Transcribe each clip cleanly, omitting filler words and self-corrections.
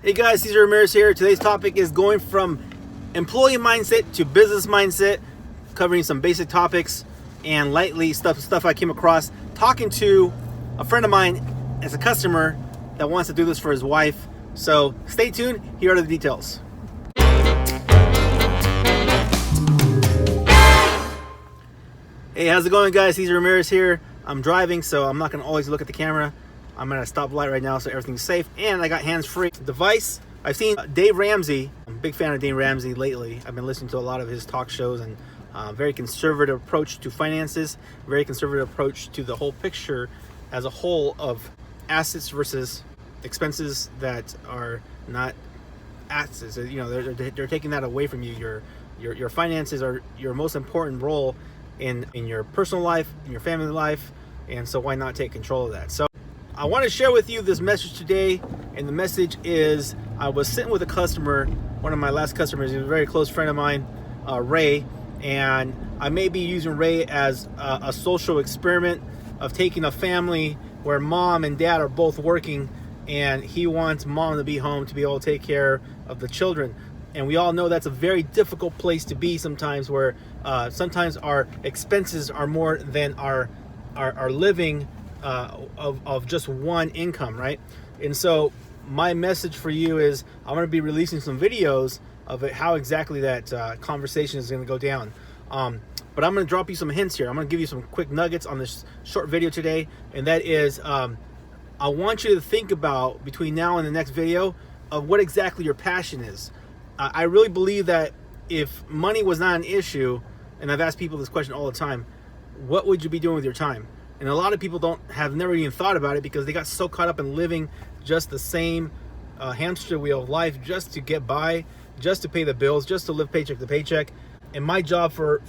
Hey guys, Cesar Ramirez here. Today's topic is going from employee mindset to business mindset, covering some basic topics and lightly stuff I came across talking to a friend of mine as a customer that wants to do this for his wife. So stay tuned, here are the details. Hey, how's it going guys? Cesar Ramirez here. I'm driving, so I'm not going to always look at the camera. I'm at a stoplight right now, so everything's safe. And I got hands-free device. I've seen Dave Ramsey. I'm a big fan of Dave Ramsey lately. I've been listening to a lot of his talk shows, and very conservative approach to finances, very conservative approach to the whole picture as a whole of assets versus expenses that are not assets. You know, they're taking that away from you. Your finances are your most important role in your personal life, in your family life, and so why not take control of that? So I want to share with you this message today, and the message is I was sitting with a customer, one of my last customers. He was a very close friend of mine, Ray, and I may be using Ray as a social experiment of taking a family where mom and dad are both working, and he wants mom to be home to be able to take care of the children. And we all know that's a very difficult place to be sometimes, where sometimes our expenses are more than our living of just one income, right? And so my message for you is I'm going to be releasing some videos of it, how exactly that conversation is going to go down. But I'm going to drop you some hints here. I'm going to give you some quick nuggets on this short video today, and that is I want you to think about, between now and the next video, of what exactly your passion is. I really believe that if money was not an issue, and I've asked people this question all the time, what would you be doing with your time? And a lot of people have never even thought about it, because they got so caught up in living just the same hamster wheel of life, just to get by, just to pay the bills, just to live paycheck to paycheck. And my job for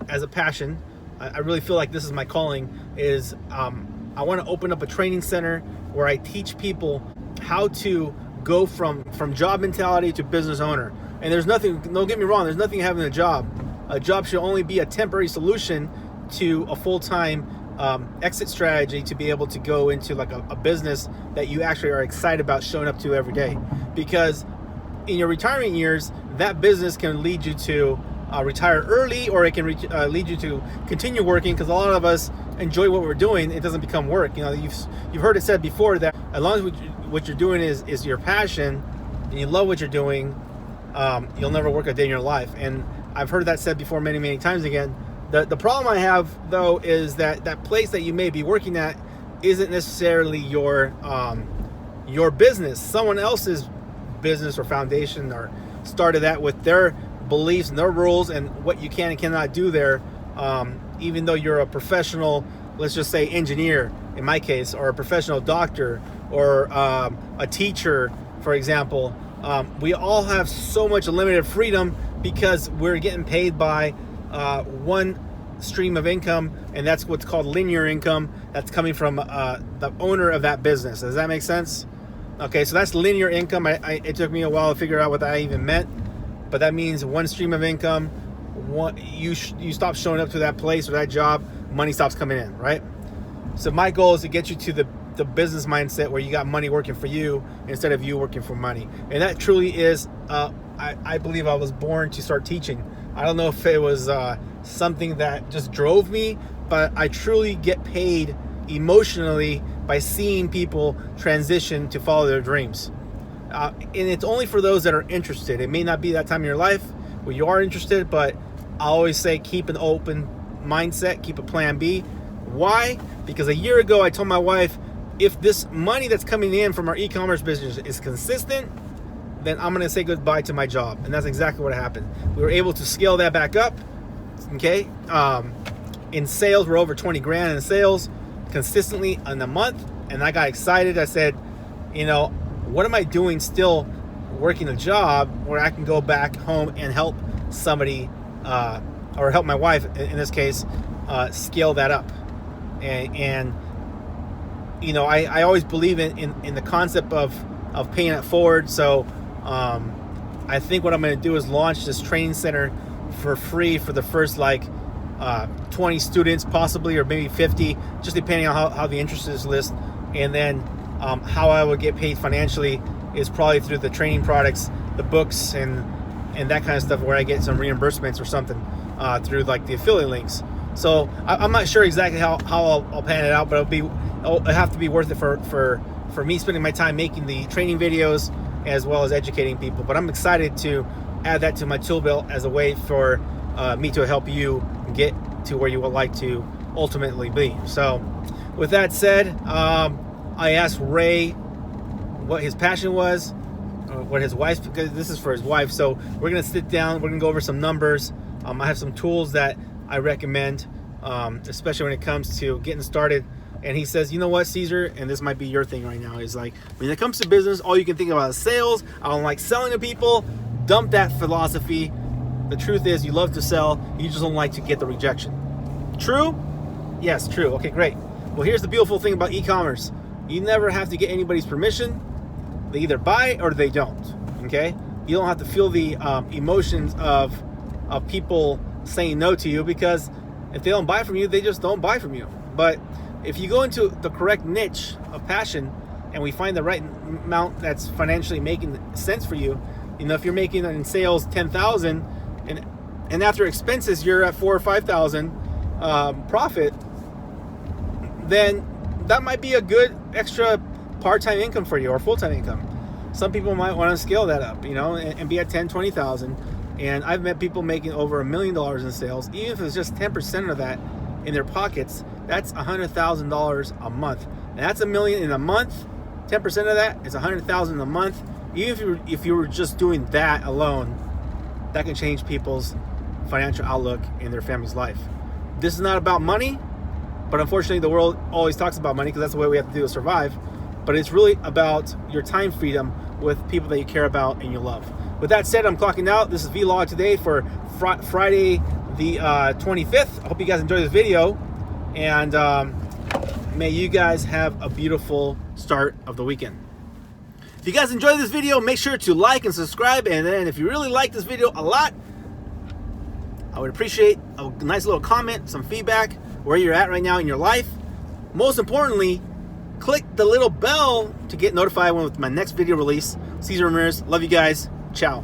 as a passion, I really feel like this is my calling, is I want to open up a training center where I teach people how to go from job mentality to business owner. And there's nothing, don't get me wrong, there's nothing having a job. A job should only be a temporary solution to a full-time exit strategy, to be able to go into like a business that you actually are excited about showing up to every day. Because in your retirement years, that business can lead you to retire early, or it can lead you to continue working, because a lot of us enjoy what we're doing. It doesn't become work. You know, you've heard it said before that as long as what you're doing is your passion, and you love what you're doing, you'll never work a day in your life. And I've heard that said before many times again. The problem I have, though, is that place that you may be working at isn't necessarily your business. Someone else's business or foundation or started that with their beliefs and their rules and what you can and cannot do there. Even though you're a professional, let's just say engineer in my case, or a professional doctor, or a teacher, for example, we all have so much limited freedom because we're getting paid by one stream of income, and that's what's called linear income. That's coming from the owner of that business. Does that make sense? Okay, so that's linear income. It took me a while to figure out what that even meant, but that means one stream of income. You stop showing up to that place or that job, money stops coming in, right? So my goal is to get you to the business mindset where you got money working for you instead of you working for money. And that truly is, I believe I was born to start teaching. I don't know if it was something that just drove me, but I truly get paid emotionally by seeing people transition to follow their dreams. And it's only for those that are interested. It may not be that time in your life where you are interested, but I always say keep an open mindset, keep a plan B. Why? Because a year ago I told my wife, if this money that's coming in from our e-commerce business is consistent, then I'm going to say goodbye to my job. And that's exactly what happened. We were able to scale that back up. Okay. In sales, we're over 20 grand in sales consistently in a month. And I got excited. I said, you know, what am I doing still working a job where I can go back home and help somebody, or help my wife in this case, scale that up. And you know, I always believe in the concept of paying it forward. So I think what I'm going to do is launch this training center for free for the first 20 students possibly, or maybe 50, just depending on how the interest is list, and then how I would get paid financially is probably through the training products, the books, and that kind of stuff, where I get some reimbursements or something through like the affiliate links. So I'm not sure exactly how I'll pan it out, but it'll have to be worth it for me spending my time making the training videos as well as educating people. But I'm excited to add that to my tool belt as a way for me to help you get to where you would like to ultimately be. So with that said, I asked Ray what his passion was, what his wife's, because this is for his wife. So we're gonna sit down, we're gonna go over some numbers. I have some tools that I recommend, especially when it comes to getting started. And he says, you know what, Cesar, and this might be your thing right now, is like, when it comes to business, all you can think about is sales. I don't like selling to people. Dump that philosophy. The truth is, you love to sell, you just don't like to get the rejection. True? Yes, true. Okay, great. Well, here's the beautiful thing about e-commerce. You never have to get anybody's permission. They either buy or they don't, okay? You don't have to feel the emotions of people saying no to you, because if they don't buy from you, they just don't buy from you. But if you go into the correct niche of passion, and we find the right amount that's financially making sense for you, you know, if you're making in sales 10,000 and after expenses you're at 4,000 or 5,000 profit, then that might be a good extra part-time income for you, or full-time income. Some people might want to scale that up, you know, and be at 10, 20,000. And I've met people making over $1 million in sales. Even if it's just 10% of that in their pockets, that's $100,000 a month. And that's $1 million in a month. 10% of that is $100,000 a month. Even if you were just doing that alone, that can change people's financial outlook in their family's life. This is not about money, but unfortunately the world always talks about money, because that's the way we have to do to survive. But it's really about your time freedom with people that you care about and you love. With that said, I'm clocking out. This is Vlog today for Friday the 25th. I hope you guys enjoyed this video, and may you guys have a beautiful start of the weekend. If you guys enjoyed this video, make sure to like and subscribe. And then if you really like this video a lot, I would appreciate a nice little comment, some feedback, where you're at right now in your life. Most importantly, click the little bell to get notified when with my next video release. Cesar Ramirez, love you guys. Ciao.